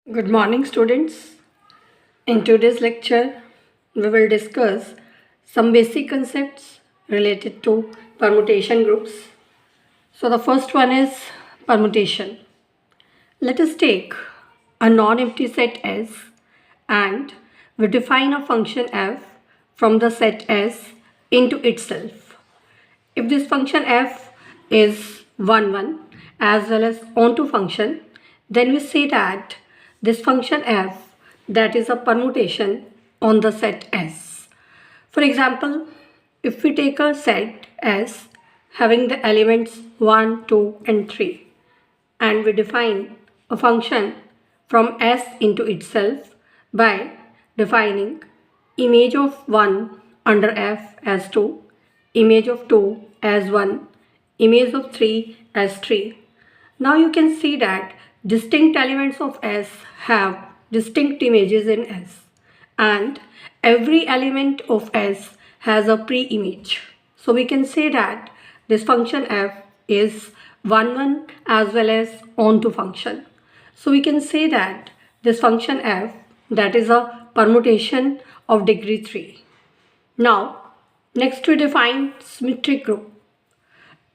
Good morning, students. In today's lecture, we will discuss some basic concepts related to permutation groups. So, the first one is permutation. Let us take a non-empty set S and we define a function f from the set S into itself. If this function f is 1, 1 as well as onto function, then we say that this function f, that is a permutation on the set S. For example, if we take a set S having the elements 1, 2 and 3 and we define a function from S into itself by defining image of 1 under f as 2, image of 2 as 1, image of 3 as 3. Now you can see that distinct elements of S have distinct images in S, and every element of S has a pre-image. So we can say that this function f is 1, 1 as well as onto function. So we can say that this function f, that is a permutation of degree 3. Now, next we define symmetric group.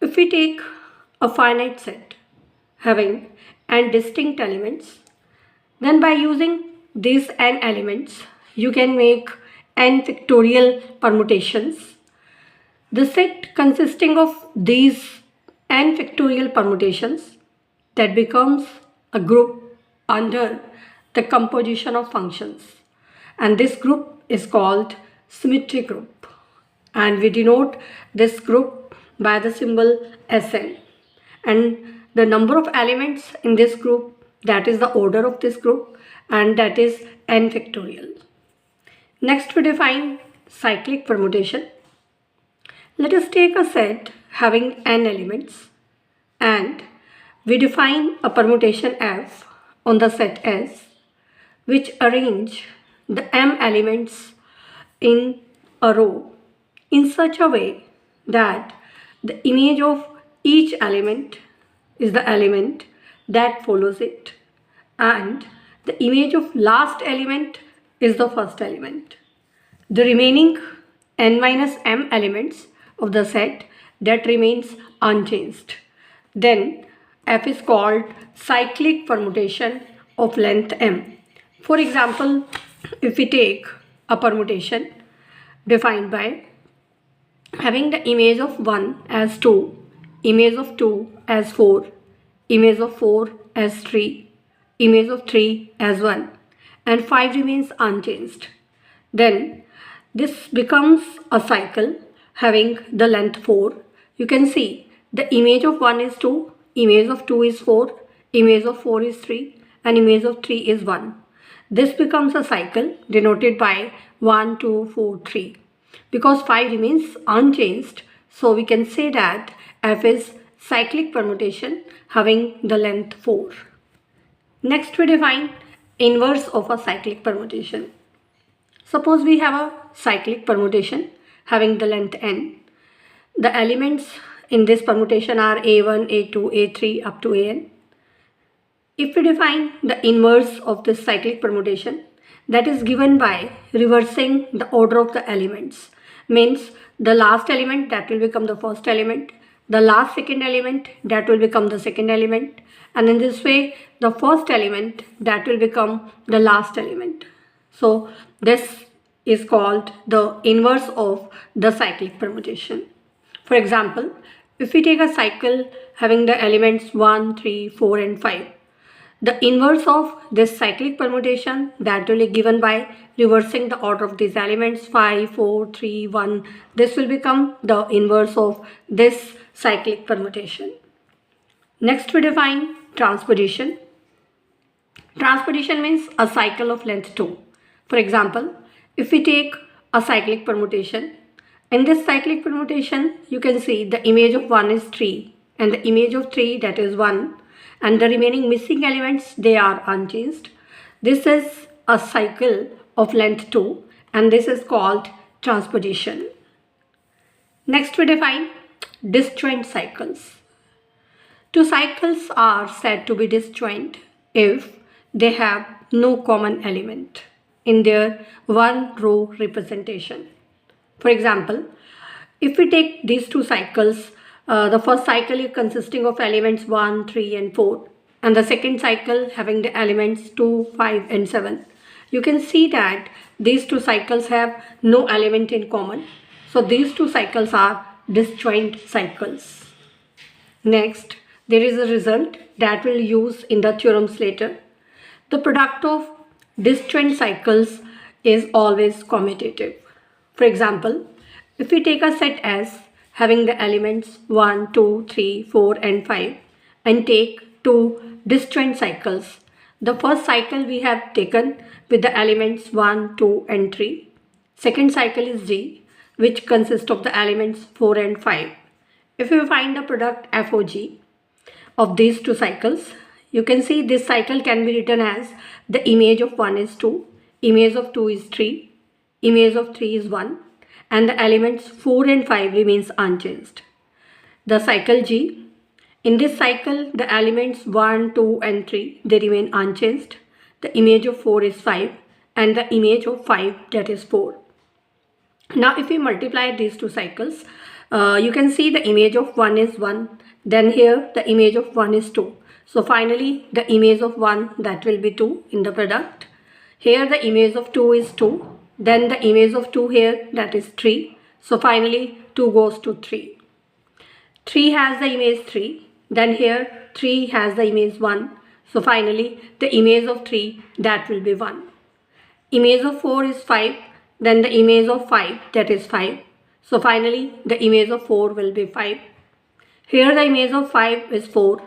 If we take a finite set having n distinct elements, then by using these n elements, you can make n factorial permutations. The set consisting of these n factorial permutations, that becomes a group under the composition of functions, and this group is called symmetric group, and we denote this group by the symbol Sn, and the number of elements in this group, that is the order of this group, and that is n factorial. Next we define cyclic permutation. Let us take a set having n elements and we define a permutation f on the set S, which arrange the m elements in a row in such a way that the image of each element is the element that follows it, and the image of last element is the first element. The remaining n minus m elements of the set, that remains unchanged. Then f is called cyclic permutation of length m. For example, if we take a permutation defined by having the image of 1 as 2, image of 2 as 4, image of 4 as 3, image of 3 as 1, and 5 remains unchanged, then this becomes a cycle having the length 4. You can see the image of 1 is 2, image of 2 is 4, image of 4 is 3, and image of 3 is 1. This becomes a cycle denoted by 1, 2, 4, 3. Because 5 remains unchanged, so we can say that f is cyclic permutation having the length 4. Next we define inverse of a cyclic permutation. Suppose we have a cyclic permutation having the length n. The elements in this permutation are a1, a2, a3 up to an. If we define the inverse of this cyclic permutation, that is given by reversing the order of the elements. Means the last element, that will become the first element, the last second element, that will become the second element, and in this way the first element, that will become the last element. So this is called the inverse of the cyclic permutation. For example, if we take a cycle having the elements 1, 3, 4 and 5, the inverse of this cyclic permutation, that will be given by reversing the order of these elements 5, 4, 3, 1. This will become the inverse of this cyclic permutation. Next we define transposition. Transposition means a cycle of length 2. For example, if we take a cyclic permutation, in this cyclic permutation you can see the image of 1 is 3 and the image of 3, that is 1, and the remaining missing elements, they are unchanged. This is a cycle of length 2 and this is called transposition. Next we define disjoint cycles. Two cycles are said to be disjoint if they have no common element in their one row representation. For example, if we take these two cycles, the first cycle is consisting of elements 1, 3 and 4, and the second cycle having the elements 2, 5 and 7. You can see that these two cycles have no element in common. So these two cycles are disjoint cycles. Next, there is a result that we'll use in the theorems later. The product of disjoint cycles is always commutative. For example, if we take a set S having the elements 1, 2, 3, 4 and 5 and take two disjoint cycles, the first cycle we have taken with the elements 1, 2 and 3. Second cycle is G, which consists of the elements 4 and 5. If we find the product FOG of these two cycles, you can see this cycle can be written as the image of 1 is 2, image of 2 is 3, image of 3 is 1, and the elements 4 and 5 remains unchanged. The cycle G, in this cycle the elements 1, 2 and 3 they remain unchanged. The image of 4 is 5 and the image of 5 that is 4. Now if we multiply these two cycles, you can see the image of 1 is 1, then here the image of 1 is 2. So finally the image of 1 that will be 2 in the product. Here the image of 2 is 2, then the image of 2 here that is 3. So finally 2 goes to 3. 3 has the image 3, then here 3 has the image 1. So finally the image of 3 that will be 1. Image of 4 is 5, then the image of 5 that is 5. So finally the image of 4 will be 5. Here the image of 5 is 4,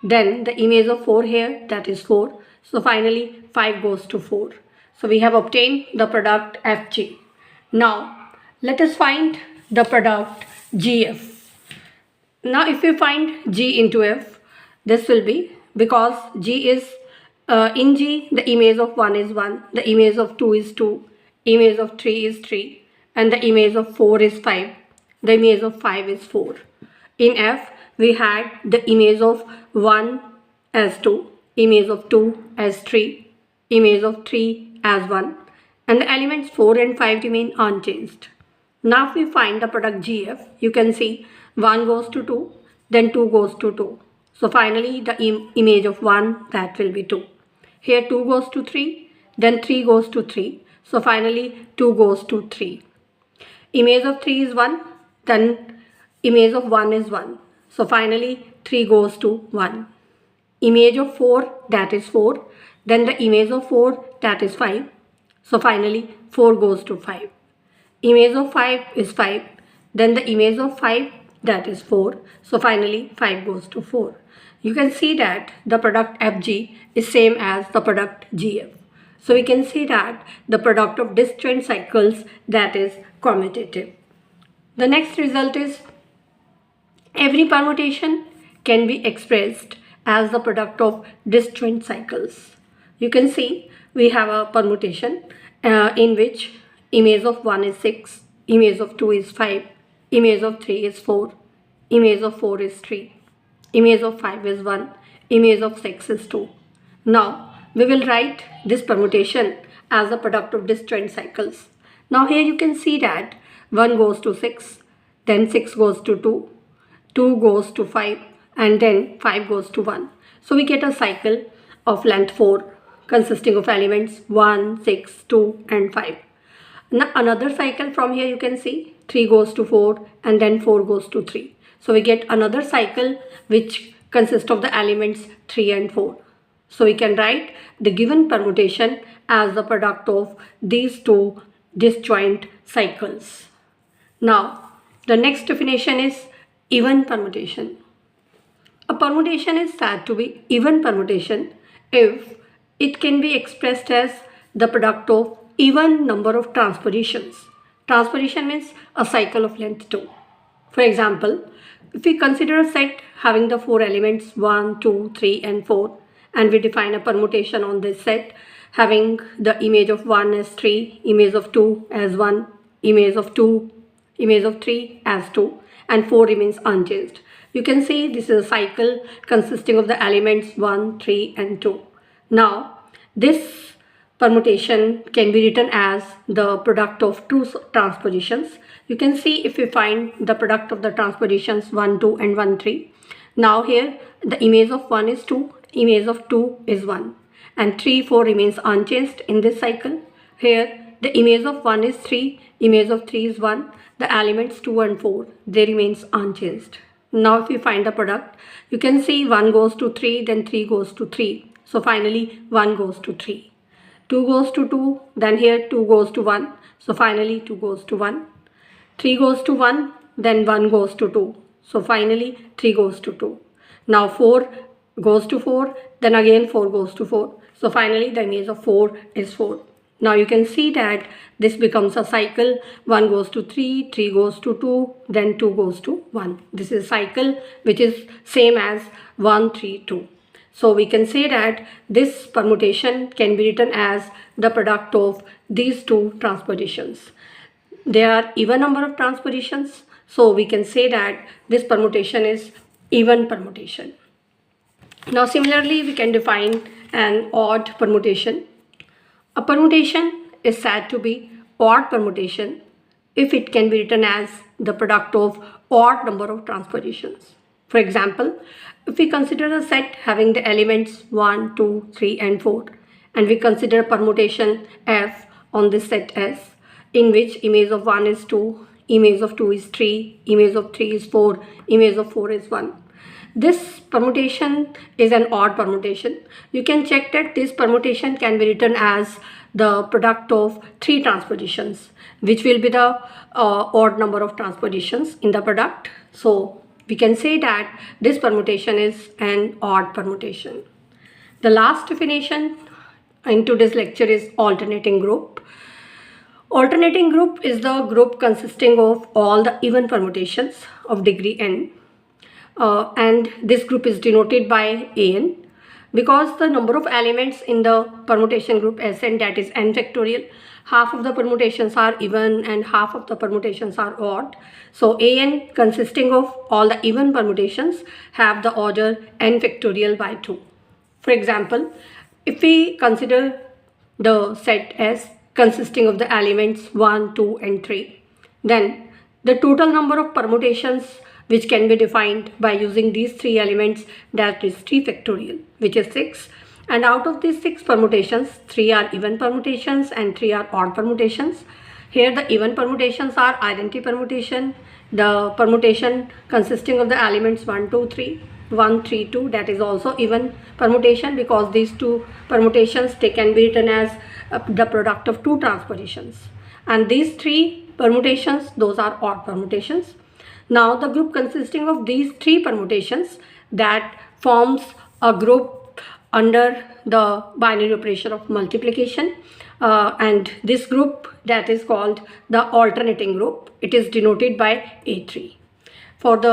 then the image of 4 here that is 4. So finally 5 goes to 4. So we have obtained the product FG. Now let us find the product GF. Now if we find G into F, this will be, because G is in G the image of 1 is 1, the image of 2 is 2, image of 3 is 3 and the image of 4 is 5, the image of 5 is 4. In F we had the image of 1 as 2, image of 2 as 3, image of 3 as 1 and the elements 4 and 5 remain unchanged. Now if we find the product GF, you can see 1 goes to 2, then 2 goes to 2. So finally the image of 1 that will be 2. Here 2 goes to 3, then 3 goes to 3. So finally 2 goes to 3. Image of 3 is 1, then image of 1 is 1. So finally 3 goes to 1. Image of 4 that is 4, then the image of 4 that is 5. So finally 4 goes to 5. Image of 5 is 5, then the image of 5 that is 4. So finally 5 goes to 4. You can see that the product FG is same as the product GF. So we can see that the product of disjoint cycles that is commutative. The next result is every permutation can be expressed as the product of disjoint cycles. You can see we have a permutation in which image of 1 is 6, image of 2 is 5, image of 3 is 4, image of 4 is 3, image of 5 is 1, image of 6 is 2. Now we will write this permutation as the product of disjoint cycles. Now here you can see that 1 goes to 6, then 6 goes to 2, 2 goes to 5 and then 5 goes to 1. So we get a cycle of length 4 consisting of elements 1, 6, 2 and 5. Now another cycle from here you can see 3 goes to 4 and then 4 goes to 3. So we get another cycle which consists of the elements 3 and 4. So we can write the given permutation as the product of these two disjoint cycles. Now the next definition is even permutation. A permutation is said to be even permutation if it can be expressed as the product of even number of transpositions. Transposition means a cycle of length 2. For example, if we consider a set having the 4 elements 1, 2, 3 and 4 and we define a permutation on this set having the image of 1 as 3, image of 2 as 1, image of 2, image of 3 as 2 and 4 remains unchanged. You can see this is a cycle consisting of the elements 1, 3 and 2. Now this permutation can be written as the product of two transpositions. You can see if we find the product of the transpositions 1, 2 and 1, 3. Now here the image of 1 is 2, image of 2 is 1 and 3, 4 remains unchanged in this cycle. Here the image of 1 is 3, image of 3 is 1, the elements 2 and 4, they remains unchanged. Now if we find the product, you can see 1 goes to 3, then 3 goes to 3. So finally 1 goes to 3. 2 goes to 2, then here 2 goes to 1. So finally 2 goes to 1. 3 goes to 1, then 1 goes to 2. So finally 3 goes to 2. Now 4 goes to 4, then again 4 goes to 4. So finally the image of 4 is 4. Now you can see that this becomes a cycle. 1 goes to 3, 3 goes to 2, then 2 goes to 1. This is a cycle which is same as 1, 3, 2. So we can say that this permutation can be written as the product of these two transpositions. There are even number of transpositions, so we can say that this permutation is even permutation. Now similarly we can define an odd permutation. A permutation is said to be odd permutation if it can be written as the product of odd number of transpositions. For example, if we consider a set having the elements 1, 2, 3 and 4 and we consider permutation f on this set S, in which image of 1 is 2, image of 2 is 3, image of 3 is 4, image of 4 is 1. This permutation is an odd permutation. You can check that this permutation can be written as the product of 3 transpositions, which will be the odd number of transpositions in the product. So we can say that this permutation is an odd permutation. The last definition in today's lecture is alternating group. Alternating group is the group consisting of all the even permutations of degree n. And this group is denoted by an because the number of elements in the permutation group Sn, that is n factorial, half of the permutations are even and half of the permutations are odd. So an consisting of all the even permutations have the order n factorial by 2. For example, if we consider the set S consisting of the elements 1, 2 and 3, then the total number of permutations which can be defined by using these 3 elements, that is 3 factorial, which is 6. And out of these 6 permutations, 3 are even permutations and 3 are odd permutations. Here the even permutations are identity permutation, the permutation consisting of the elements 1, 2, 3, 1, 3, 2, that is also even permutation because these 2 permutations, they can be written as the product of 2 transpositions. And these 3 permutations, those are odd permutations. Now the group consisting of these 3 permutations, that forms a group under the binary operation of multiplication, and this group, that is called the alternating group. It is denoted by A3. For the